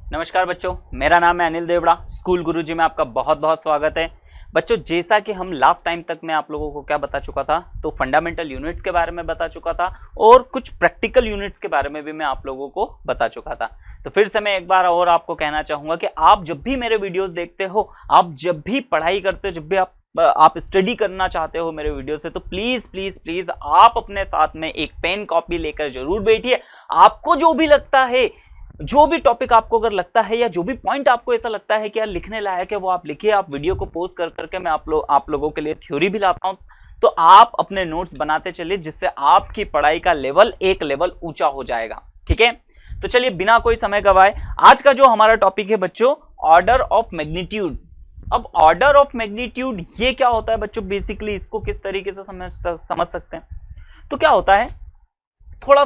नमस्कार बच्चों, मेरा नाम है अनिल देवड़ा। स्कूल गुरुजी में आपका बहुत बहुत स्वागत है। बच्चों, जैसा कि हम लास्ट टाइम तक मैं आप लोगों को क्या बता चुका था, तो फंडामेंटल यूनिट्स के बारे में बता चुका था और कुछ प्रैक्टिकल यूनिट्स के बारे में भी मैं आप लोगों को बता चुका था। तो फिर से मैं एक बार और आपको कहना चाहूँगा कि आप जब भी मेरे वीडियोज़ देखते हो, आप जब भी पढ़ाई करते हो, जब भी आप स्टडी करना चाहते हो मेरे वीडियो से, तो प्लीज़ प्लीज़ प्लीज़ आप अपने साथ में एक पेन कॉपी लेकर जरूर बैठिए। आपको जो भी लगता है, जो भी टॉपिक आपको अगर लगता है या जो भी पॉइंट आपको ऐसा लगता है कि यार लिखने लायक है, वो आप लिखिए। आप वीडियो को पोज कर करके मैं आप लोगों के लिए थ्योरी भी लाता हूं, तो आप अपने नोट्स बनाते चलिए, जिससे आपकी पढ़ाई का लेवल एक लेवल ऊंचा हो जाएगा। ठीक है, तो चलिए बिना कोई समय गवाए आज का जो हमारा टॉपिक है बच्चों, ऑर्डर ऑफ मैग्नीट्यूड। अब ऑर्डर ऑफ मैग्नीट्यूड ये क्या होता है बच्चों, बेसिकली इसको किस तरीके से समझ सकते हैं। तो क्या होता है, थोड़ा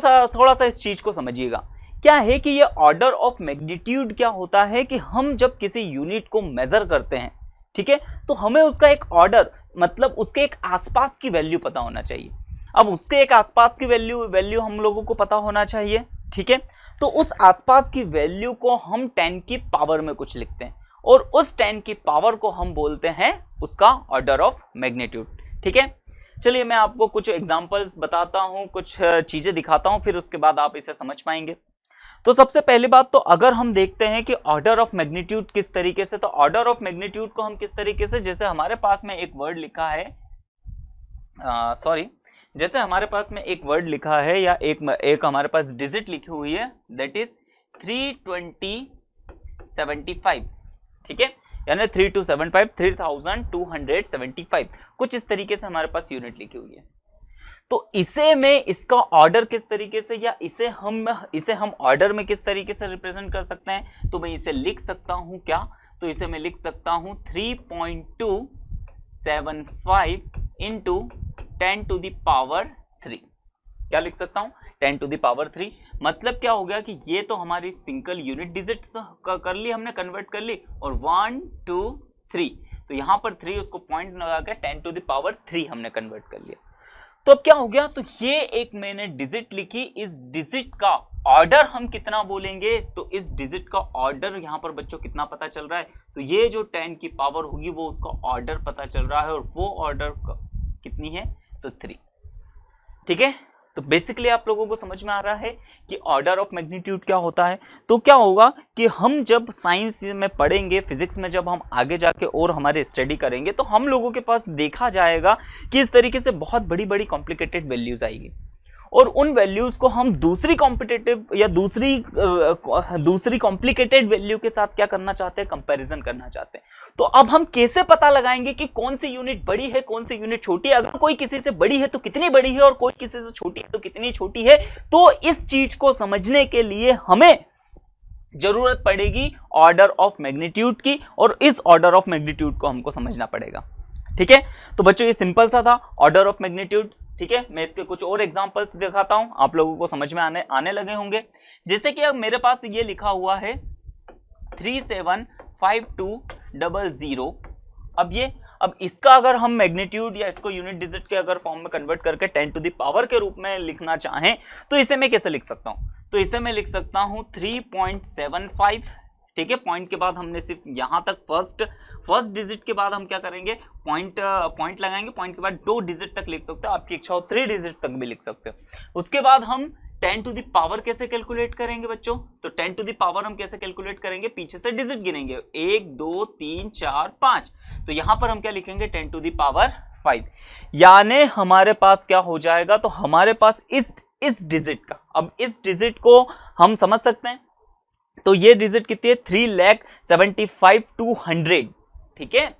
सा इस चीज को समझिएगा। क्या है कि ये ऑर्डर ऑफ मैग्नीट्यूड क्या होता है कि हम जब किसी यूनिट को मेजर करते हैं, ठीक है, तो हमें उसका एक ऑर्डर, मतलब उसके एक आसपास की वैल्यू पता होना चाहिए। अब उसके एक आसपास की वैल्यू हम लोगों को पता होना चाहिए। ठीक है, तो उस आसपास की वैल्यू को हम 10 की पावर में कुछ लिखते हैं और उस 10 की पावर को हम बोलते हैं उसका ऑर्डर ऑफ मैग्नीट्यूड। ठीक है, चलिए मैं आपको कुछ एग्जांपल्स बताता हूं, कुछ चीजें दिखाता हूं, फिर उसके बाद आप इसे समझ पाएंगे। तो सबसे पहली बात तो अगर हम देखते हैं कि ऑर्डर ऑफ मैग्नीट्यूड किस तरीके से, तो ऑर्डर ऑफ मैग्नीट्यूड को हम किस तरीके से, जैसे हमारे पास में एक वर्ड लिखा है, जैसे हमारे पास में एक वर्ड लिखा है या एक हमारे पास डिजिट लिखी हुई है, दैट इज 32075। ठीक है, यानी 3275, 3275, कुछ इस तरीके से हमारे पास यूनिट लिखी हुई है। तो इसे मैं इसका ऑर्डर किस तरीके से, या इसे हम ऑर्डर में किस तरीके से रिप्रेजेंट कर सकते हैं, तो मैं इसे लिख सकता हूं क्या, तो इसे मैं लिख सकता हूं 3.275 इंटू 10 टू द पावर 3। क्या लिख सकता हूं, 10 टू द पावर 3। मतलब क्या हो गया कि ये तो हमारी सिंगल यूनिट डिजिट कर ली हमने, कन्वर्ट कर ली, और 1 2 3, तो यहां पर 3 उसको पॉइंट लगा के 10 टू द पावर 3 हमने कन्वर्ट कर लिया। तो अब क्या हो गया, तो ये एक मैंने डिजिट लिखी, इस डिजिट का ऑर्डर हम कितना बोलेंगे, तो इस डिजिट का ऑर्डर यहां पर बच्चों कितना पता चल रहा है, तो ये जो 10 की पावर होगी वो उसका ऑर्डर पता चल रहा है, और वो ऑर्डर कितनी है, तो 3। ठीक है, तो बेसिकली आप लोगों को समझ में आ रहा है कि ऑर्डर ऑफ मैग्नीट्यूड क्या होता है। तो क्या होगा कि हम जब साइंस में पढ़ेंगे, फिजिक्स में जब हम आगे जाके और हमारे स्टडी करेंगे, तो हम लोगों के पास देखा जाएगा कि इस तरीके से बहुत बड़ी बड़ी कॉम्प्लिकेटेड वैल्यूज आएगी, और उन वैल्यूज को हम दूसरी कॉम्पिटिटिव या दूसरी कॉम्प्लिकेटेड वैल्यू के साथ क्या करना चाहते हैं, कंपैरिजन करना चाहते हैं। तो अब हम कैसे पता लगाएंगे कि कौन सी यूनिट बड़ी है, कौन सी यूनिट छोटी है, अगर कोई किसी से बड़ी है तो कितनी बड़ी है, और कोई किसी से छोटी है तो कितनी छोटी है। तो इस चीज को समझने के लिए हमें जरूरत पड़ेगी ऑर्डर ऑफ मैग्नीट्यूड की, और इस ऑर्डर ऑफ मैग्नीट्यूड को हमको समझना पड़ेगा। ठीक है, तो बच्चों ये सिंपल सा था ऑर्डर ऑफ मैग्नीट्यूड। ठीक है, मैं इसके कुछ और एग्जांपल्स दिखाता हूं, आप लोगों को समझ में आने लगे होंगे। जैसे कि अब मेरे पास ये लिखा हुआ है 375200। अब इसका अगर हम मैग्नीट्यूड या इसको यूनिट डिजिट के अगर फॉर्म में कन्वर्ट करके 10 टू द पावर के रूप में लिखना चाहें, तो इसे मैं कैसे लिख सकता हूं, तो इसे मैं लिख सकता हूं 3.75। ठीक है, पॉइंट के बाद हमने सिर्फ यहां तक फर्स्ट डिजिट के बाद हम क्या करेंगे, पॉइंट लगाएंगे, पॉइंट के बाद 2 डिजिट तक लिख सकते हो, आपकी इच्छा हो 3 डिजिट तक भी लिख सकते हो। उसके बाद हम 10 टू द पावर कैसे कैलकुलेट करेंगे बच्चों, तो 10 टू द पावर हम कैसे कैलकुलेट करेंगे, पीछे से डिजिट गिनेंगे, 1 2 3 4 5, तो यहां पर हम क्या लिखेंगे, 10 टू द पावर 5। यानी हमारे पास क्या हो जाएगा, तो हमारे पास इस डिजिट का, अब इस डिजिट को हम समझ सकते हैं, तो ये डिजिट कितनी है, 3,75,200। ठीक है,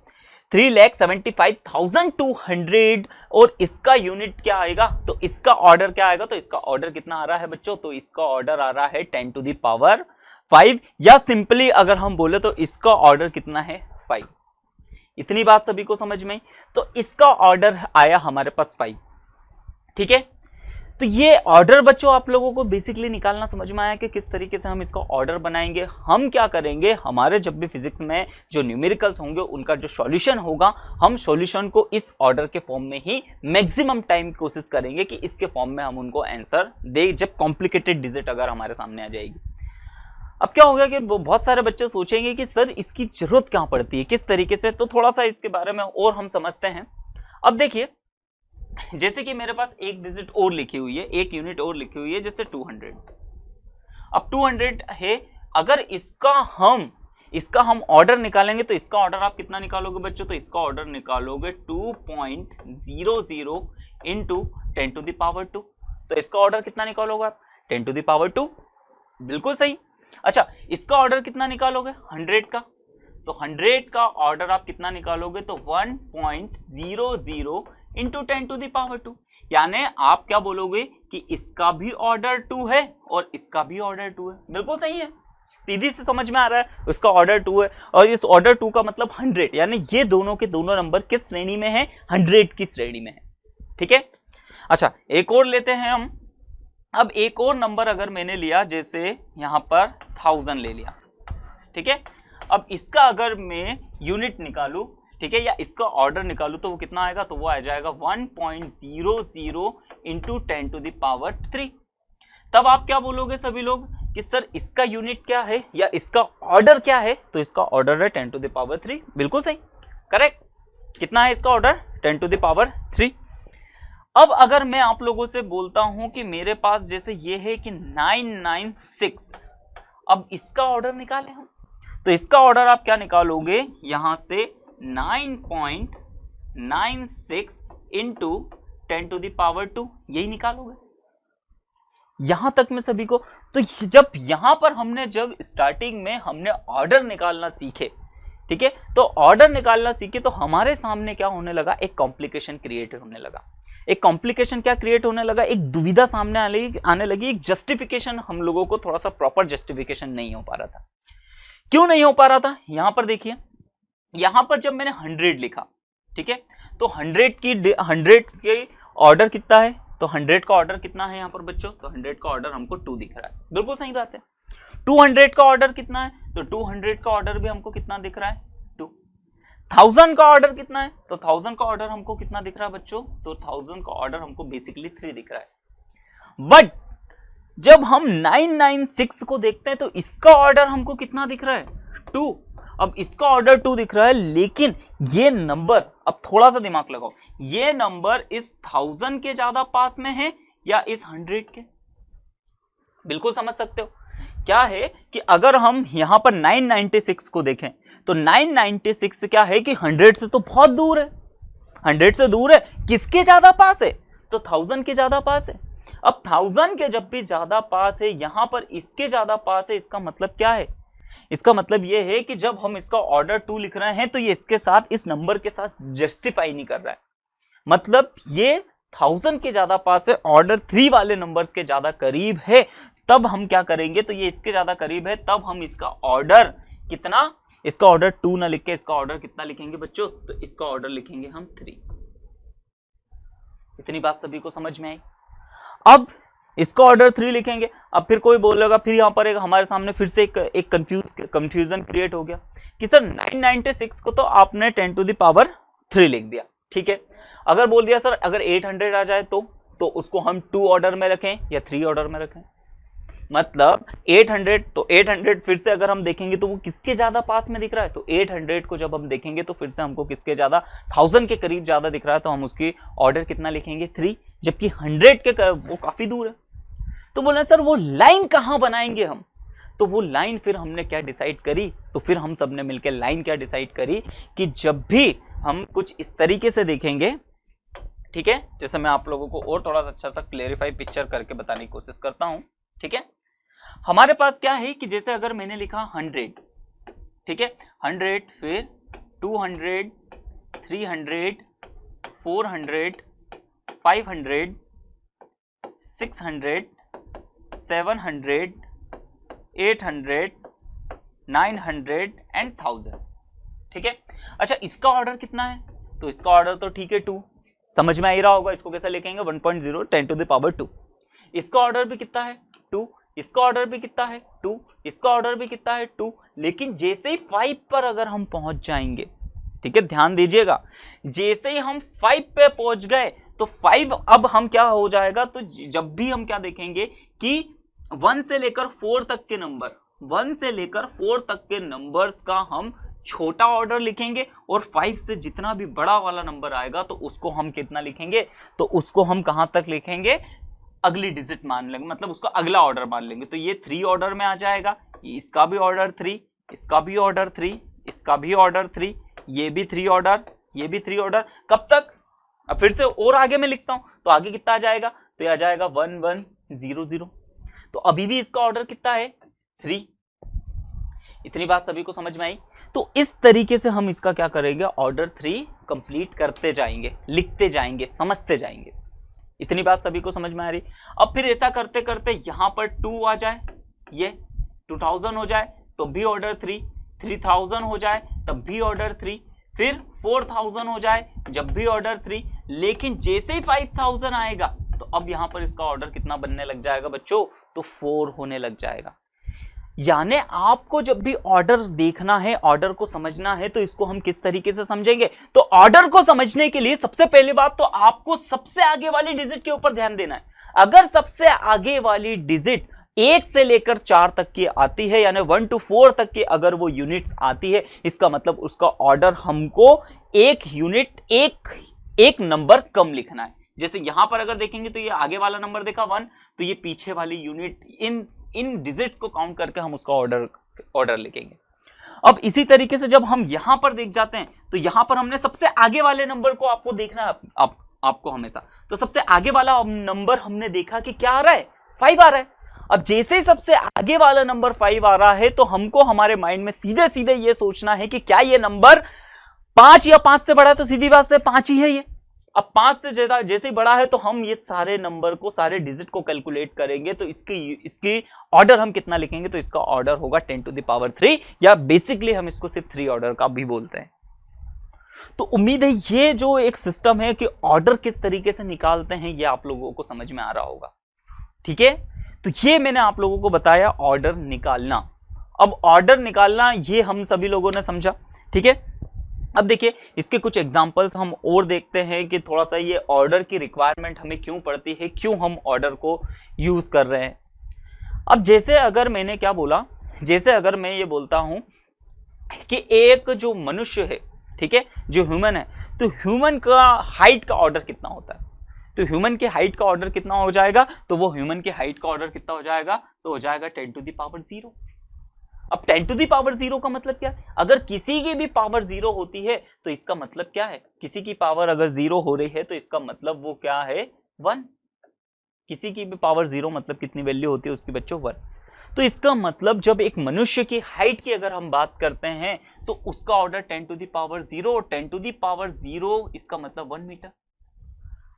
3,75,200, और इसका यूनिट क्या आएगा, तो इसका ऑर्डर क्या आएगा, तो इसका ऑर्डर कितना आ रहा है बच्चों, तो इसका ऑर्डर आ रहा है 10 टू द पावर 5, या सिंपली अगर हम बोले तो इसका ऑर्डर कितना है, 5। इतनी बात सभी को समझ में, तो इसका ऑर्डर आया हमारे पास 5। ठीक है, तो ये ऑर्डर बच्चों आप लोगों को बेसिकली निकालना समझ में आया कि किस तरीके से हम इसका ऑर्डर बनाएंगे। हम क्या करेंगे, हमारे जब भी फिजिक्स में जो न्यूमेरिकल्स होंगे उनका जो सॉल्यूशन होगा, हम सॉल्यूशन को इस ऑर्डर के फॉर्म में ही मैक्सिमम टाइम कोशिश करेंगे कि इसके फॉर्म में हम उनको आंसर दे, जब कॉम्प्लिकेटेड डिजिट अगर हमारे सामने आ जाएगी। अब क्या होगा कि बहुत सारे बच्चे सोचेंगे कि सर इसकी जरूरत क्या पड़ती है, किस तरीके से, तो थोड़ा सा इसके बारे में और हम समझते हैं। अब देखिए, जैसे कि मेरे पास एक डिजिट और लिखी हुई है, एक यूनिट और लिखी हुई है, जैसे 200। अब 200 है, अगर इसका हम ऑर्डर निकालेंगे तो इसका ऑर्डर आप कितना निकालोगे बच्चों, तो इसका ऑर्डर निकालोगे 2.00 इंटू 10 टू द पावर 2। तो इसका ऑर्डर कितना निकालोगे आप, 10 टू द पावर 2, बिल्कुल सही। अच्छा, इसका ऑर्डर कितना निकालोगे, 100 का, तो 100 का ऑर्डर आप कितना निकालोगे, तो 1.00 इंटू 10 टू द पावर 2। यानी आप क्या बोलोगे कि इसका भी ऑर्डर 2 है और इसका भी ऑर्डर 2 है, बिल्कुल सही है, सीधी से समझ में आ रहा है। उसका ऑर्डर 2 है और इस ऑर्डर 2 का मतलब 100, यानी ये दोनों के दोनों नंबर किस श्रेणी में है, 100 की श्रेणी में है, ठीक है। अच्छा, एक और लेते हैं हम। अब एक और नंबर अगर मैंने लिया, जैसे यहां पर 1000 ले लिया, ठीक है। अब इसका अगर मैं यूनिट निकालूं, ठीक है, या इसका ऑर्डर निकालूं, तो वो कितना आएगा, तो वो आ जाएगा 1.00 इंटू 10 टू द पावर 3। तब आप क्या बोलोगे सभी लोग कि सर इसका यूनिट क्या है या इसका ऑर्डर क्या है, तो इसका ऑर्डर है 10 टू द पावर 3, बिल्कुल सही, करेक्ट। कितना है इसका ऑर्डर, 10 टू द पावर 3। अब अगर मैं आप लोगों से बोलता हूं कि मेरे पास जैसे ये है कि 996, अब इसका ऑर्डर निकालें हम, तो इसका ऑर्डर आप क्या निकालोगे, यहां से 9.96 इंटू 10 टू द पावर 2, यही निकालोगे। यहां तक में सभी को, तो जब यहां पर जब स्टार्टिंग में हमने ऑर्डर निकालना सीखे, ठीक है, तो ऑर्डर निकालना सीखे तो हमारे सामने क्या होने लगा, एक कॉम्प्लिकेशन क्रिएट होने लगा। एक कॉम्प्लिकेशन क्या क्रिएट होने लगा, एक दुविधा सामने आने लगी, एक जस्टिफिकेशन, हम लोगों को थोड़ा सा प्रॉपर जस्टिफिकेशन नहीं हो पा रहा था। क्यों नहीं हो पा रहा था, यहां पर देखिए, यहां पर जब मैंने 100 लिखा, ठीक है, तो 100 के ऑर्डर कितना है, तो 100 का ऑर्डर कितना है यहाँ पर बच्चों, तो 100 का ऑर्डर हमको 2 दिख रहा है, बिल्कुल सही बात है। 200 का ऑर्डर कितना है, तो 200 का ऑर्डर भी हमको कितना दिख रहा है, 2। 1000 का ऑर्डर कितना है, तो 1000 का ऑर्डर हमको कितना दिख रहा है बच्चों, तो 1000 का ऑर्डर हमको बेसिकली 3 दिख रहा है। बट जब हम 996 को देखते हैं तो इसका ऑर्डर हमको कितना दिख रहा है, 2। अब इसका ऑर्डर 2 दिख रहा है, लेकिन ये नंबर, अब थोड़ा सा दिमाग लगाओ, ये नंबर इस 1000 के ज्यादा पास में है या इस 100 के, बिल्कुल समझ सकते हो। क्या है कि अगर हम यहां पर 996 को देखें तो 996 क्या है कि 100 से तो बहुत दूर है, 100 से दूर है, किसके ज्यादा पास है, तो 1000 के ज्यादा पास है। अब 1000 के जब भी ज्यादा पास है, यहां पर इसके ज्यादा पास है, इसका मतलब क्या है, इसका मतलब यह है कि जब हम इसका ऑर्डर 2 लिख रहे हैं तो ये इसके साथ, इस नंबर के साथ जस्टिफाई नहीं कर रहा है, मतलब ये 1000 के ज्यादा पास है, ऑर्डर 3 वाले नंबर्स के ज्यादा करीब है। तब हम क्या करेंगे, तो ये इसके ज्यादा करीब है, तब हम इसका ऑर्डर कितना, इसका ऑर्डर 2 ना लिख के इसका ऑर्डर कितना लिखेंगे बच्चों, तो इसका ऑर्डर लिखेंगे हम 3। इतनी बात सभी को समझ में आई। अब इसका ऑर्डर 3 लिखेंगे। अब फिर कोई बोलेगा, फिर यहां पर हमारे सामने फिर से एक कंफ्यूजन क्रिएट हो गया कि सर 996 को तो आपने 10 टू द पावर 3 लिख दिया, ठीक है। अगर बोल दिया सर अगर 800 आ जाए तो उसको हम 2 ऑर्डर में रखें या 3 ऑर्डर में रखें, मतलब 800, तो 800 फिर से अगर हम देखेंगे तो वो किसके ज्यादा पास में दिख रहा है, तो 800 को जब हम देखेंगे तो फिर से हमको किसके ज्यादा, 1000 के करीब ज्यादा दिख रहा है, तो हम उसकी ऑर्डर कितना लिखेंगे, 3, जबकि 100 के वो काफी दूर है। तो बोले सर वो लाइन कहां बनाएंगे हम, तो वो लाइन फिर हमने क्या डिसाइड करी, तो फिर हम सबने मिलकर लाइन क्या डिसाइड करी कि जब भी हम कुछ इस तरीके से देखेंगे, ठीक है, जैसे मैं आप लोगों को और थोड़ा सा अच्छा सा क्लेरिफाई पिक्चर करके बताने की कोशिश करता हूं, ठीक है। हमारे पास क्या है कि जैसे अगर मैंने लिखा 100, ठीक है, 100, फिर 200, 300, 400, 500, 600, 700, 800, 900 एंड 1000, ठीक है। अच्छा, इसका ऑर्डर कितना है, तो इसका ऑर्डर तो ठीक है 2, समझ में आ ही रहा होगा, इसको कैसे लिखेंगे, 1.0 10 टू द पावर 2। इसका ऑर्डर भी कितना है 2, इसका ऑर्डर भी कितना है 2, इसका ऑर्डर भी कितना है 2, लेकिन जैसे ही 5 पर अगर हम पहुंच जाएंगे, ठीक है, ध्यान दीजिएगा, जैसे ही हम 5 पे पहुंच गए तो 5 अब हम क्या हो जाएगा, तो जब भी हम क्या देखेंगे कि 1 से लेकर 4 तक के नंबर, 1 से लेकर 4 तक के नंबर्स का हम छोटा ऑर्डर लिखेंगे और 5 से जितना भी बड़ा वाला नंबर आएगा तो उसको हम कितना लिखेंगे, तो उसको हम कहां तक लिखेंगे, अगली डिजिट मान लेंगे, मतलब उसका अगला ऑर्डर मान लेंगे। तो ये 3 ऑर्डर में आ जाएगा, इसका भी ऑर्डर 3, इसका भी ऑर्डर 3, इसका भी ऑर्डर 3, ये भी 3 ऑर्डर, ये भी 3 ऑर्डर। कब तक, अब फिर से और आगे में लिखता हूं, तो आगे कितना आ जाएगा, तो ये आ जाएगा 1 1 0 0। तो अभी भी इसका ऑर्डर कितना है, 3। इतनी बात सभी को समझ में आई। तो इस तरीके से हम इसका क्या करेंगे, ऑर्डर 3 कंप्लीट करते जाएंगे, लिखते जाएंगे, समझते जाएंगे। इतनी बात सभी को समझ में आ रही। अब फिर ऐसा करते करते यहां पर 2 आ जाए, ये 2000 हो जाए तो भी ऑर्डर 3, 3000 हो जाए तब भी ऑर्डर 3, फिर 4000 हो जाए जब भी ऑर्डर 3। लेकिन जैसे ही 5000 आएगा तो अब यहां पर इसका ऑर्डर कितना बनने लग जाएगा बच्चों, तो 4 होने लग जाएगा। यानी आपको जब भी ऑर्डर देखना है, ऑर्डर को समझना है, तो इसको हम किस तरीके से समझेंगे, तो ऑर्डर को समझने के लिए सबसे पहली बात तो आपको सबसे आगे वाली डिजिट के ऊपर ध्यान देना है। अगर सबसे आगे वाली डिजिट 1 से लेकर 4 तक की आती है, यानी 1 to 4 तक की अगर वो यूनिट्स आती है, इसका मतलब उसका ऑर्डर हमको एक यूनिट, एक नंबर कम लिखना है। जैसे यहां पर अगर देखेंगे तो ये आगे वाला नंबर देखा 1, तो ये पीछे वाली यूनिट, इन डिजिट्स को काउंट करके हम उसका ऑर्डर लिखेंगे। अब इसी तरीके से जब हम यहां पर देख जाते हैं तो यहां पर हमने सबसे आगे वाले नंबर को आपको देखना है, आपको हमेशा। तो सबसे आगे वाला नंबर हमने देखा कि क्या आ रहा है, 5 आ रहा है। अब जैसे ही सबसे आगे वाला नंबर 5 आ रहा है तो हमको हमारे माइंड में सीधे सीधे ये सोचना है कि क्या ये नंबर 5 या 5 से बड़ा है, तो सीधी बात है 5 ही है ये। अब 5 से ज्यादा जैसे ही बड़ा है तो हम ये सारे नंबर को, सारे डिजिट को कैलकुलेट करेंगे, तो इसकी ऑर्डर हम कितना लिखेंगे, तो इसका ऑर्डर होगा 10 to the power 3, या बेसिकली हम इसको सिर्फ 3 ऑर्डर का भी बोलते हैं। तो उम्मीद है ये जो एक सिस्टम है कि ऑर्डर किस तरीके से निकालते हैं ये आप लोगों को समझ में आ रहा होगा। ठीक है, तो ये मैंने आप लोगों को बताया ऑर्डर निकालना। अब ऑर्डर निकालना ये हम सभी लोगों ने समझा। ठीक है, अब देखिए इसके कुछ एग्जांपल्स हम और देखते हैं कि थोड़ा सा ये ऑर्डर की रिक्वायरमेंट हमें क्यों पड़ती है, क्यों हम ऑर्डर को यूज कर रहे हैं। अब जैसे अगर मैंने क्या बोला, जैसे अगर मैं ये बोलता हूं कि एक जो मनुष्य है, ठीक है, जो ह्यूमन है, तो ह्यूमन का हाइट का ऑर्डर कितना होता है, तो ह्यूमन के हाइट का ऑर्डर कितना हो जाएगा, तो वो ह्यूमन के हाइट का ऑर्डर कितना हो जाएगा, तो हो जाएगा 10 to the power 0। अब 10 to the power 0 का मतलब क्या है, अगर किसी की भी पावर 0 होती है तो इसका मतलब क्या है, किसी की पावर अगर 0 हो रही है तो इसका मतलब वो क्या है, 1। किसी की भी पावर 0 मतलब कितनी वैल्यू होती है उसकी बच्चों, 1। तो इसका मतलब जब एक मनुष्य की हाइट की अगर हम बात करते हैं तो उसका ऑर्डर 10 to the power 0, और 10 to the power 0 इसका मतलब 1 मीटर।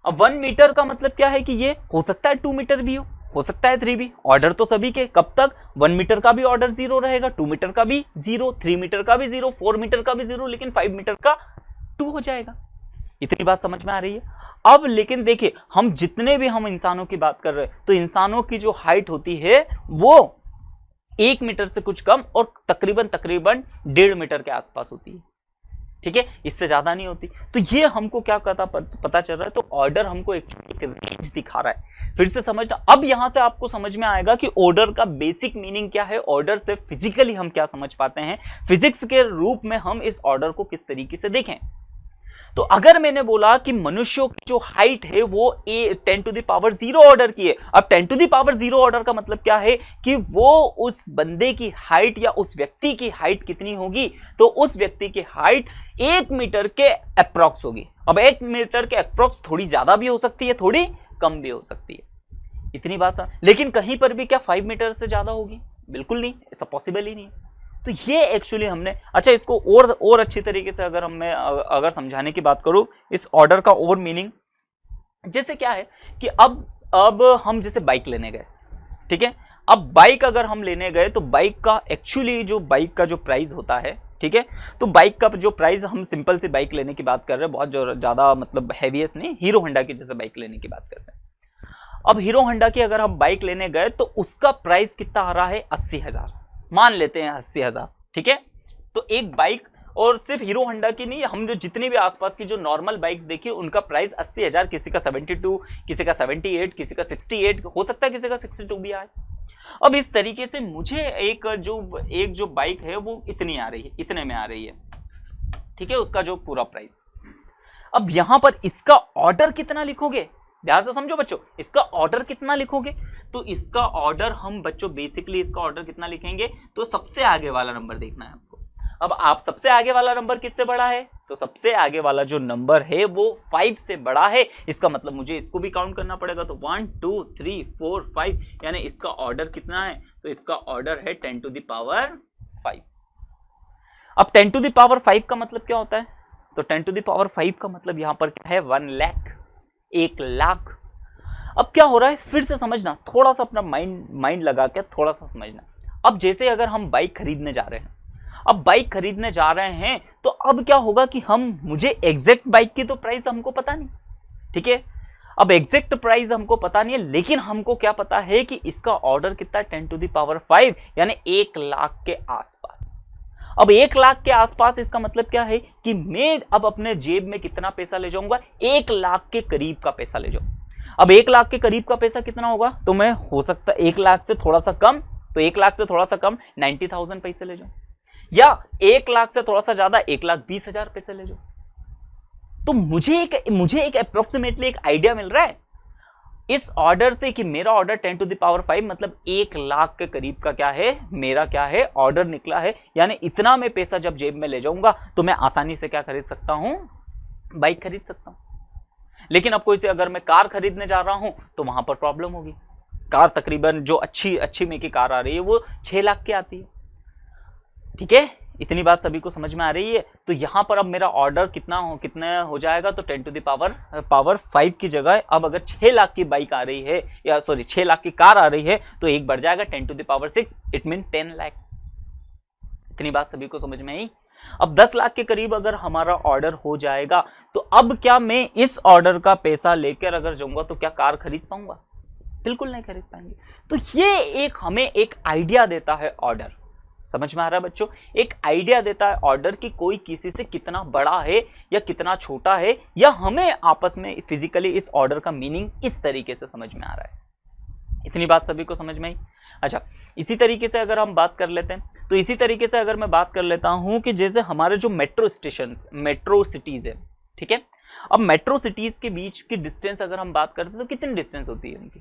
अब 1 मीटर का मतलब क्या है कि ये हो सकता है 2 मीटर भी हो सकता है 3 भी। ऑर्डर तो सभी के, कब तक, 1 मीटर का भी ऑर्डर 0 रहेगा, 2 मीटर का भी 0, 3 मीटर का भी 0, 4 मीटर का भी 0, लेकिन 5 मीटर का 2 हो जाएगा। इतनी बात समझ में आ रही है। अब लेकिन देखिए हम जितने भी हम इंसानों की बात कर रहे हैं तो इंसानों की जो हाइट होती है वो 1 मीटर से कुछ कम और तकरीबन 1.5 मीटर के आसपास होती है। ठीक है, इससे ज्यादा नहीं होती। तो ये हमको क्या पता चल रहा है, तो ऑर्डर हमको एक रेंज दिखा रहा है। फिर से समझना, अब यहां से आपको समझ में आएगा कि ऑर्डर का बेसिक मीनिंग क्या है, ऑर्डर से फिजिकली हम क्या समझ पाते हैं, फिजिक्स के रूप में हम इस ऑर्डर को किस तरीके से देखें। तो अगर मैंने बोला कि मनुष्यों की जो हाइट है वो 10 to the power 0 ऑर्डर की है। अब 10 to the power 0 ऑर्डर का मतलब क्या है कि वो उस बंदे की हाइट या उस व्यक्ति की हाइट कितनी होगी, तो उस व्यक्ति की हाइट 1 मीटर के अप्रॉक्स होगी। अब 1 मीटर के अप्रॉक्स थोड़ी ज्यादा भी हो सकती है, थोड़ी कम भी हो सकती है। इतनी बात समझ, लेकिन कहीं पर भी क्या 5 मीटर से ज्यादा होगी, बिल्कुल नहीं, ऐसा पॉसिबल ही नहीं है। तो ये एक्चुअली हमने, अच्छा इसको और अच्छी तरीके से अगर समझाने की बात करूं इस ऑर्डर का और मीनिंग, जैसे क्या है कि अब हम जैसे बाइक लेने गए, ठीक है, अब बाइक अगर हम लेने गए तो बाइक का एक्चुअली जो बाइक का जो प्राइस होता है, ठीक है, तो बाइक का जो प्राइस, हम सिंपल सी बाइक लेने की बात कर रहे हैं, बहुत ज्यादा मतलब हैवीएस्ट नहीं, हीरो होंडा की जैसे बाइक लेने की बात कर रहे हैं। अब हीरो होंडा की अगर हम बाइक लेने गए तो उसका प्राइस कितना आ रहा है, 80,000 मान लेते हैं, 80,000, ठीक है। तो एक बाइक, और सिर्फ हीरो होंडा की नहीं, हम जो जितनी भी आसपास की जो नॉर्मल बाइक्स देखी उनका प्राइस 80,000, किसी का 72, किसी का 78, किसी का 68, हो सकता है किसी का 62 भी आए, अब इस तरीके से मुझे एक जो बाइक है वो इतनी आ रही है, इतने में आ रही है, ठीक है, उसका जो पूरा प्राइस। अब यहां पर इसका ऑर्डर कितना लिखोगे, ध्यान से समझो बच्चों, इसका ऑर्डर कितना लिखोगे, तो इसका ऑर्डर हम बच्चों बेसिकली इसका ऑर्डर कितना लिखेंगे, तो सबसे आगे वाला नंबर देखना है आपको। अब आप सबसे आगे वाला नंबर किससे बड़ा है, तो सबसे आगे वाला जो नंबर है वो 5 से बड़ा है, इसका मतलब मुझे इसको भी काउंट करना पड़ेगा, तो 1 2 3 4 5, यानी इसका ऑर्डर कितना है, तो इसका ऑर्डर है 10 टू द पावर 5। अब 10 टू द पावर 5 का मतलब क्या होता है, तो 10 टू द पावर 5 का मतलब यहां पर क्या है, 1 लाख, 1 लाख। अब क्या हो रहा है, फिर से समझना, थोड़ा सा अपना माइंड लगा के थोड़ा सा समझना। अब जैसे अगर हम बाइक खरीदने जा रहे हैं, अब बाइक खरीदने जा रहे हैं, तो अब क्या होगा कि मुझे एग्जैक्ट बाइक की तो प्राइस हमको पता नहीं, ठीक है, अब एग्जैक्ट प्राइस हमको पता नहीं है, लेकिन हमको क्या पता है कि इसका ऑर्डर कितना है, 10 टू द पावर 5, यानी 1 लाख के आसपास। अब 1 लाख के आसपास, इसका मतलब क्या है कि मैं अब अपने जेब में कितना पैसा ले जाऊंगा, 1 लाख के करीब का पैसा ले जाऊं। अब 1 लाख के करीब का पैसा कितना होगा, तो मैं हो सकता 1 लाख से थोड़ा सा कम, तो 1 लाख से थोड़ा सा कम 90,000 पैसे ले जाऊं, या 1 लाख से थोड़ा सा ज्यादा 1,20,000 पैसे ले जाओ। तो मुझे एक अप्रोक्सीमेटली एक आइडिया मिल रहा है इस ऑर्डर से कि मेरा ऑर्डर 10 टू द पावर 5 मतलब 1 लाख के करीब का क्या है, मेरा क्या है, ऑर्डर निकला है। यानी इतना मैं पैसा जब जेब में ले जाऊंगा तो मैं आसानी से क्या खरीद सकता हूं, बाइक खरीद सकता हूं। लेकिन अब कोई से अगर मैं कार खरीदने जा रहा हूं तो वहां पर प्रॉब्लम होगी। कार तकरीबन जो अच्छी में की कार आ रही है वो 6 लाख की आती है, ठीक है, इतनी बात सभी को समझ में आ रही है। तो यहां पर अब मेरा ऑर्डर कितना हो जाएगा, तो 10 टू द पावर 5 की जगह अब अगर 6 लाख की बाइक आ रही है, या सॉरी 6 लाख की कार आ रही है, तो एक बढ़ जाएगा 10 to the power 6, it mean 10 lakh. इतनी बात सभी को समझ में आई। अब 10 लाख के करीब अगर हमारा ऑर्डर हो जाएगा, तो अब क्या मैं इस ऑर्डर का पैसा लेकर अगर जाऊंगा तो क्या कार खरीद पाऊंगा? बिल्कुल नहीं खरीद पाएंगे। तो ये हमें एक आइडिया देता है ऑर्डर, समझ में आ रहा है बच्चों, एक आइडिया देता है ऑर्डर कि कोई किसी से कितना बड़ा है या कितना छोटा है, या हमें आपस में फिजिकली इस ऑर्डर का मीनिंग इस तरीके से समझ में आ रहा है। इतनी बात सभी को समझ में आई। अच्छा, इसी तरीके से अगर हम बात कर लेते हैं, तो इसी तरीके से अगर मैं बात कर लेता हूं कि जैसे हमारे जो मेट्रो सिटीज है, ठीक है, अब मेट्रो सिटीज के बीच की डिस्टेंस अगर हम बात करते हैं तो कितनी डिस्टेंस होती है उनकी,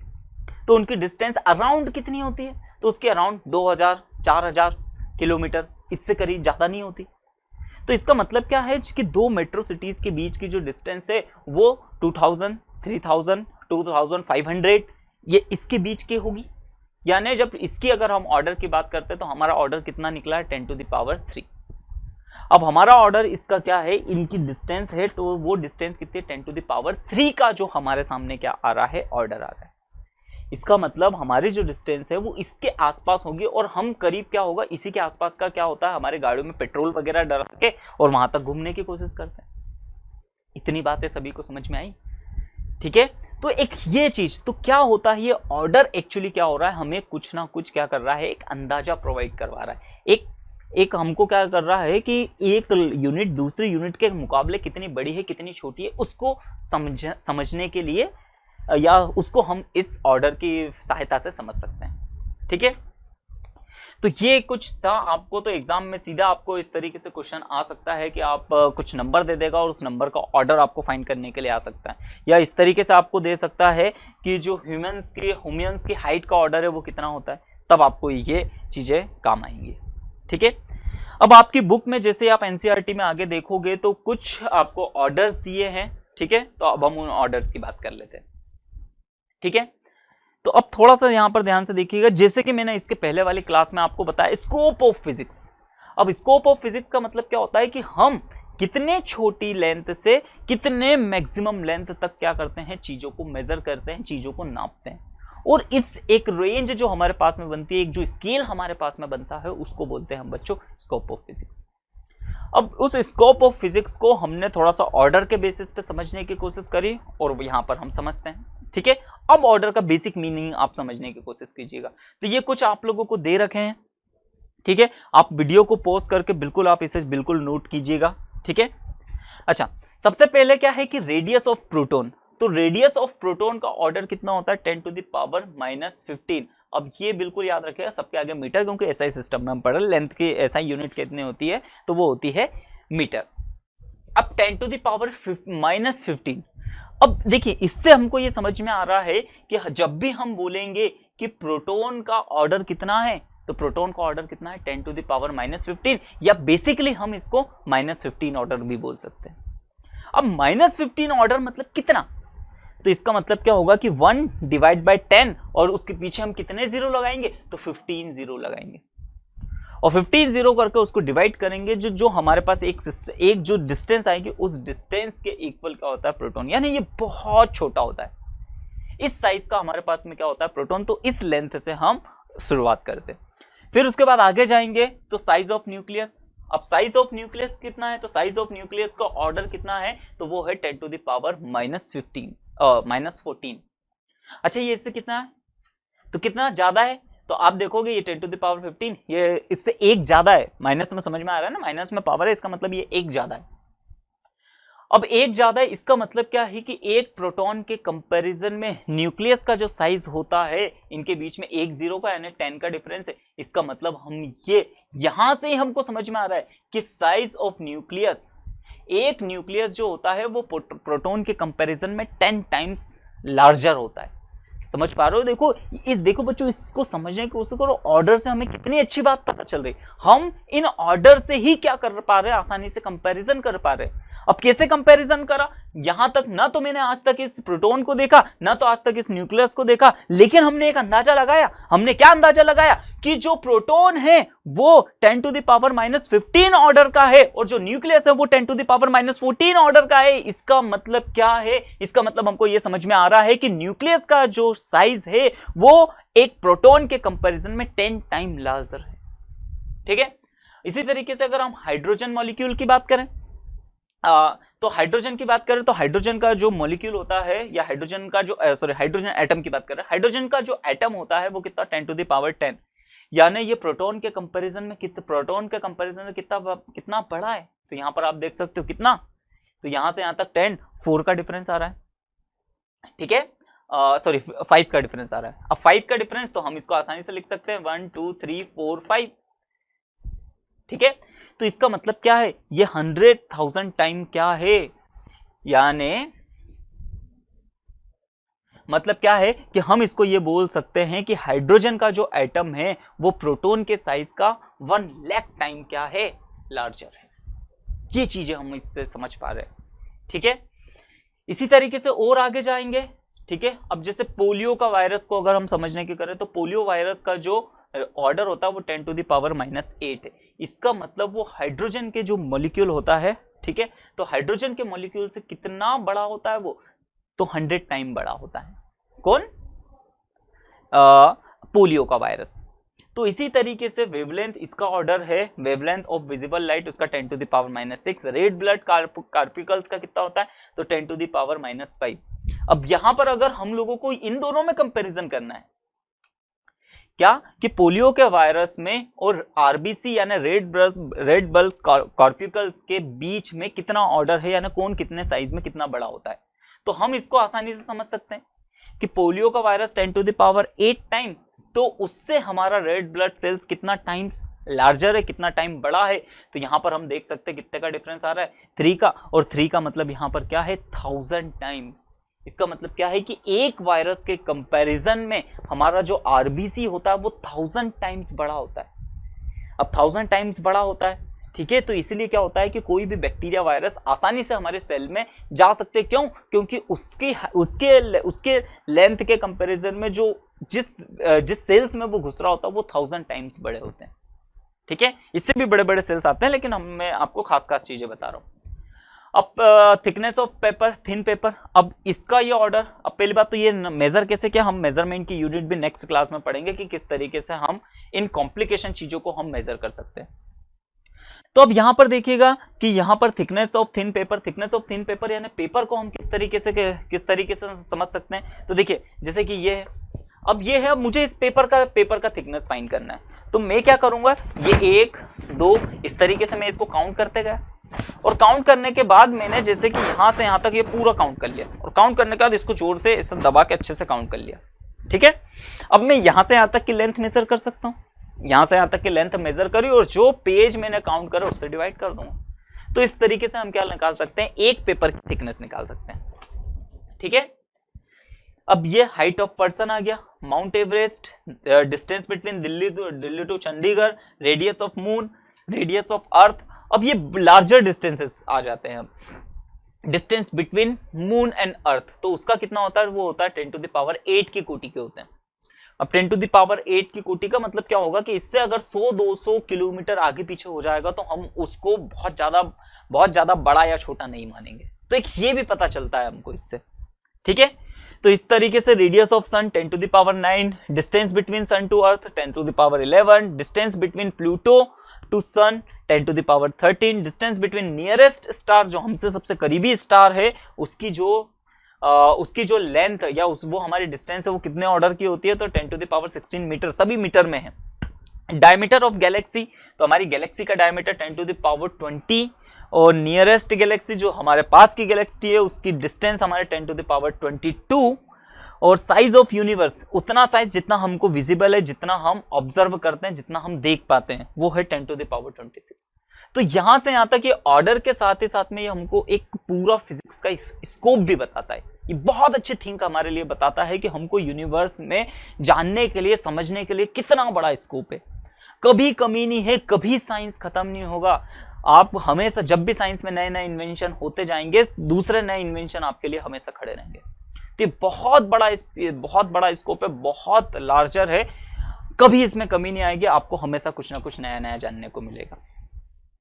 तो उनकी डिस्टेंस अराउंड कितनी होती है, तो उसकी अराउंड 2000 4000 किलोमीटर, इससे करीब ज्यादा नहीं होती। तो इसका मतलब क्या है कि दो मेट्रो सिटीज के बीच की जो डिस्टेंस है वो 2000 3000 2500 ये इसके बीच की होगी। यानी जब इसकी अगर हम ऑर्डर की बात करते हैं तो हमारा ऑर्डर कितना निकला है, 10 टू द पावर 3। अब हमारा ऑर्डर इसका क्या है, इनकी डिस्टेंस है, तो वो डिस्टेंस कितनी है, 10 टू द पावर 3 का जो हमारे सामने क्या आ रहा है, ऑर्डर आ रहा है। इसका मतलब हमारी जो डिस्टेंस है वो इसके आसपास होगी, और हम करीब क्या होगा, इसी के आसपास का क्या होता है, हमारे गाड़ियों में पेट्रोल वगैरह डला के और वहां तक घूमने की कोशिश करते हैं। इतनी बातें सभी को समझ में आई, ठीक है। तो एक ये चीज, तो क्या होता है, ये ऑर्डर एक्चुअली क्या हो रहा है, हमें कुछ ना कुछ क्या कर रहा है, एक अंदाजा प्रोवाइड करवा रहा है, एक हमको क्या कर रहा है कि एक यूनिट दूसरी यूनिट के मुकाबले कितनी बड़ी है कितनी छोटी है उसको समझने के लिए, या उसको हम इस ऑर्डर की सहायता से समझ सकते हैं, ठीक है। तो ये कुछ था, आपको तो एग्जाम में सीधा आपको इस तरीके से क्वेश्चन आ सकता है कि आप कुछ नंबर दे देगा और उस नंबर का ऑर्डर आपको फाइंड करने के लिए आ सकता है, या इस तरीके से आपको दे सकता है कि जो ह्यूमंस की हाइट का ऑर्डर है वो कितना होता है, तब आपको ये चीजें काम आएंगी, ठीक है। अब आपकी बुक में जैसे आप एनसीईआरटी में आगे देखोगे तो कुछ आपको ऑर्डर्स दिए हैं, ठीक है। तो अब हम उन ऑर्डर्स की बात कर लेते हैं, ठीक है। तो अब थोड़ा सा यहां पर ध्यान से देखिएगा, जैसे कि मैंने इसके पहले वाली क्लास में आपको बताया स्कोप ऑफ फिजिक्स। अब स्कोप ऑफ फिजिक्स का मतलब क्या होता है कि हम कितने छोटी लेंथ से कितने मैक्सिमम लेंथ तक क्या करते हैं, चीजों को मेजर करते हैं, चीजों को नापते हैं, और इस एक रेंज जो हमारे पास में बनती है, एक जो स्केल हमारे पास में बनता है, उसको बोलते हैं हम बच्चों स्कोप ऑफ फिजिक्स। अब उस स्कोप ऑफ फिजिक्स को हमने थोड़ा सा ऑर्डर के बेसिस पे समझने की कोशिश करी, और यहां पर हम समझते हैं, ठीक है। अब ऑर्डर का बेसिक मीनिंग आप समझने की कोशिश कीजिएगा। तो ये कुछ आप लोगों को दे रखे हैं, ठीक है। आप वीडियो को पॉज करके बिल्कुल आप इसे बिल्कुल नोट कीजिएगा, ठीक है। अच्छा, सबसे पहले क्या है कि रेडियस ऑफ प्रोटॉन, तो रेडियस ऑफ प्रोटॉन का ऑर्डर कितना होता है 10 टू द पावर -15। अब ये बिल्कुल याद रखिएगा, सबके आगे मीटर, क्योंकि एसआई सिस्टम में हम पढ़ रहे, लेंथ की एसआई यूनिट कितनी होती है तो वो होती है मीटर। अब 10 टू द पावर -15। अब देखिए इससे हमको ये समझ में आ रहा है कि जब भी हम बोलेंगे कि प्रोटॉन का ऑर्डर कितना है, तो प्रोटॉन का ऑर्डर कितना है 10 टू द पावर -15, या बेसिकली हम इसको -15 ऑर्डर भी बोल सकते हैं। अब -15 ऑर्डर मतलब कितना, तो इसका मतलब क्या होगा कि 1 डिवाइड बाय 10 और उसके पीछे हम कितने जीरो लगाएंगे, तो 15 जीरो लगाएंगे और 15 जीरो करके उसको डिवाइड करेंगे, जो हमारे पास एक जो डिस्टेंस आएगी उस डिस्टेंस के इक्वल क्या होता है प्रोटॉन, यानी ये बहुत छोटा होता है। इस साइज का हमारे पास में क्या होता है प्रोटॉन, तो इस लेंथ से हम शुरुआत करते हैं। फिर उसके बाद आगे जाएंगे तो साइज ऑफ न्यूक्लियस। अब साइज ऑफ न्यूक्लियस कितना है, तो साइज ऑफ न्यूक्लियस का ऑर्डर कितना है, तो वो है 10 टू द पावर -14। अच्छा ये इससे कितना है, तो कितना ज्यादा है, तो आप देखोगे ये 10 टू द पावर 15 ये इससे एक ज्यादा है। माइनस में समझ में आ रहा है ना, माइनस में पावर है, इसका मतलब ये एक ज्यादा है। अब एक ज्यादा है इसका मतलब क्या है कि एक प्रोटॉन के कंपैरिजन में न्यूक्लियस का जो साइज होता है, इनके बीच में एक जीरो का यानी 10 का डिफरेंस है। इसका मतलब हम ये यहां से ही हमको समझ में आ रहा है कि साइज ऑफ न्यूक्लियस, एक न्यूक्लियस जो होता है वो प्रोटॉन के कंपैरिजन में 10 टाइम्स लार्जर होता है। समझ पा रहे हो, देखो बच्चों, इसको समझने की कोशिश करो, ऑर्डर से हमें कितनी अच्छी बात पता चल रही। हम इन ऑर्डर से ही क्या कर पा रहे हैं, आसानी से कंपैरिजन कर पा रहे हैं। अब कैसे कंपैरिजन करा, यहां तक ना तो मैंने आज तक इस प्रोटॉन को देखा, ना तो आज तक इस न्यूक्लियस को देखा, लेकिन हमने एक अंदाजा लगाया। हमने क्या अंदाजा लगाया कि जो प्रोटॉन है वो 10 टू द पावर -15 ऑर्डर का है और जो न्यूक्लियस है वो 10 टू द पावर -14 ऑर्डर का है। इसका मतलब क्या है, इसका मतलब हमको यह समझ में आ रहा है कि न्यूक्लियस का जो साइज है वो एक प्रोटॉन के कंपैरिजन में 10 टाइम लार्जर है। ठीक है, इसी तरीके से अगर हम हाइड्रोजन मॉलिक्यूल की बात करें, तो हाइड्रोजन की बात करें तो हाइड्रोजन का जो मॉलिक्यूल होता है, या हाइड्रोजन का जो हाइड्रोजन एटम की बात करें, हाइड्रोजन का जो एटम होता है वो कितना 10 टू द पावर 10, यानी ये प्रोटॉन के कंपैरिजन में कितना बड़ा है। तो यहां पर आप देख सकते हो कितना, तो यहां से यहां तक 10, 4 का डिफरेंस आ रहा है। ठीक है, 5 का डिफरेंस आ रहा है। अब 5 का डिफरेंस तो हम इसको आसानी से लिख सकते हैं 1 2 3 4 5। ठीक है, तो इसका मतलब क्या है, ये 100,000 टाइम क्या है, यानी मतलब क्या है कि हम इसको ये बोल सकते हैं कि हाइड्रोजन का जो एटम है वो प्रोटॉन के साइज का 1 लाख टाइम क्या है, लार्जर है। ये चीजें हम इससे समझ पा रहे हैं। ठीक है, इसी तरीके से और आगे जाएंगे। ठीक है, अब जैसे पोलियो का वायरस को अगर हम समझने की करें तो पोलियो वायरस का जो ऑर्डर होता है वो 10 टू द पावर -8 है। इसका मतलब वो हाइड्रोजन के जो मॉलिक्यूल होता है, ठीक है, तो हाइड्रोजन के मॉलिक्यूल से कितना बड़ा होता है वो, तो 100 टाइम बड़ा होता है। कौन, पोलियो का वायरस। तो इसी तरीके से वेवलेंथ, इसका ऑर्डर है वेवलेंथ ऑफ विजिबल लाइट, उसका 10 to the power -6। Red blood corpuscles का कितना होता है, तो 10 टू द पावर -5। अब यहां पर अगर हम लोगों को इन दोनों में कंपैरिजन करना है, क्या कि पोलियो के वायरस में और आरबीसी यानी रेड ब्लड कार्पिकल्स के बीच में कितना ऑर्डर है, यानी कौन कितने साइज में कितना बड़ा होता है, तो हम इसको आसानी से समझ सकते हैं कि पोलियो का virus 10 to the power 8 time, तो उससे हमारा रेड ब्लड सेल्स कितना टाइम्स लार्जर है, कितना टाइम बड़ा है। तो यहां पर हम देख सकते हैं कितने का डिफरेंस आ रहा है, 3 का, और 3 का मतलब यहां पर क्या है, 1000 टाइम। इसका मतलब क्या है कि एक वायरस के कंपैरिजन में हमारा जो आरबीसी होता है वो 1000 टाइम्स बड़ा होता है। अब 1000 टाइम्स बड़ा होता है, ठीक है, तो इसलिए क्या होता है कि कोई भी बैक्टीरिया वायरस आसानी से हमारे सेल में जा सकते हैं। क्यों, क्योंकि उसके लेंथ के कंपैरिजन में जो जिस सेल्स में वो घुस रहा होता है वो 1000 टाइम्स बड़े होते हैं। ठीक है, इससे भी बड़े बड़े सेल्स आते हैं, लेकिन मैं आपको खास चीजें बता रहा हूं। अब thickness of paper, thin paper, अब इसका ये ऑर्डर, अब पहली बात तो ये मेजर कैसे किया, हम मेजरमेंट की यूनिट भी नेक्स्ट क्लास में पढ़ेंगे कि किस तरीके से हम इन कॉम्प्लिकेशन चीजों को हम मेजर कर सकते हैं। तो अब यहां पर देखिएगा कि यहां पर थिकनेस ऑफ थिन पेपर यानी पेपर को हम किस तरीके से समझ सकते हैं। तो देखिए जैसे कि ये है, अब ये है, अब मुझे इस पेपर का थिकनेस फाइंड करना है, तो मैं क्या करूंगा, ये 1 2 इस तरीके से मैं इसको काउंट करते गया, और काउंट करने के बाद मैंने जैसे कि यहां से यहां तक ये पूरा काउंट कर लिया, और काउंट करने के बाद इसको जोर से इसे दबा के अच्छे से काउंट कर लिया। ठीक है, अब मैं यहां से यहां तक की लेंथ मेजर कर सकता हूं, यहां से यहां तक की लेंथ मेजर करी और जो पेज मैंने काउंट करा उससे डिवाइड कर दूंगा। तो इस तरीके से हम क्या निकाल सकते हैं, एक पेपर की थिकनेस निकाल सकते हैं। ठीक है, अब ये हाइट ऑफ पर्सन आ गया, Mount Everest, distance between Delhi to Chandigarh, radius of moon, radius of earth. अब ये लार्जर डिस्टेंसेस आ जाते हैं, distance between moon and earth, तो उसका कितना होता है, वो होता है 10 टू द पावर 8 की कोटि के होते हैं। अब 10 टू द पावर 8 की कोटि का मतलब क्या होगा कि इससे अगर 100-200 किलोमीटर आगे पीछे हो जाएगा तो हम उसको बहुत ज्यादा बड़ा या छोटा नहीं मानेंगे। तो एक ये भी पता चलता है हमको इससे। ठीक है, तो इस तरीके से radius of sun 10 to the power 9, distance between sun to earth 10 to the power 11, distance between Pluto to sun 10 to the power 13, distance between nearest star, जो हमसे सबसे करीबी स्टार है, उसकी जो लेंथ या वो हमारी डिस्टेंस है वो कितने ऑर्डर की होती है, तो 10 टू द पावर 16 मीटर, सभी मीटर में है। डायमीटर ऑफ गैलेक्सी, तो हमारी गैलेक्सी का डायमीटर 10 टू द पावर 20, और नियरेस्ट गैलेक्सी जो हमारे पास की गैलेक्सी है उसकी डिस्टेंस हमारे 10 टू द पावर 22, और साइज ऑफ यूनिवर्स, उतना साइज जितना हमको विजिबल है, जितना हम ऑब्जर्व करते हैं, जितना हम देख पाते हैं, वो है 10 टू द पावर 26। तो यहां से यहां तक ये ऑर्डर के साथ ही साथ में ये हमको एक पूरा फिजिक्स का स्कोप भी बताता है। ये बहुत अच्छी थिंक हमारे लिए बताता है कि हमको यूनिवर्स में जानने के लिए, समझने के लिए कितना बड़ा स्कोप है। कभी कमी नहीं है, कभी साइंस खत्म नहीं होगा। आप हमेशा, जब भी साइंस में नए नए इन्वेंशन होते जाएंगे, दूसरे नए इन्वेंशन आपके लिए हमेशा खड़े रहेंगे। तो बहुत बड़ा स्कोप है, बहुत लार्जर है, कभी इसमें कमी नहीं आएगी, आपको हमेशा कुछ ना कुछ नया नया जानने को मिलेगा।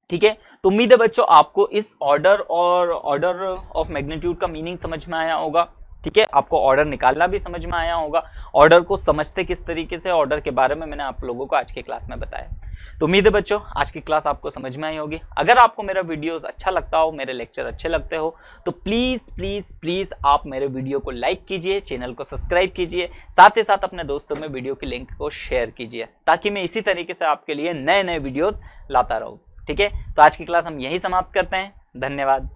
ठीक है, तो उम्मीद है बच्चों आपको इस ऑर्डर और ऑर्डर ऑफ मैग्नीट्यूड का मीनिंग समझ में आया होगा। ठीक है, आपको ऑर्डर निकालना भी समझ में आया होगा, ऑर्डर को समझते किस तरीके से, ऑर्डर के बारे में मैंने आप लोगों को आज की क्लास में बताया। तो उम्मीद है बच्चों आज की क्लास आपको समझ में आई होगी। अगर आपको मेरा वीडियोस अच्छा लगता हो, मेरे लेक्चर अच्छे लगते हो, तो प्लीज प्लीज प्लीज आप मेरे वीडियो को लाइक कीजिए, चैनल को सब्सक्राइब कीजिए, साथ ही साथ अपने दोस्तों में वीडियो की लिंक को शेयर कीजिए, ताकि मैं इसी तरीके से आपके लिए नए नए वीडियोस लाता रहूं। ठीक है, तो आज की क्लास हम यही समाप्त करते हैं। धन्यवाद।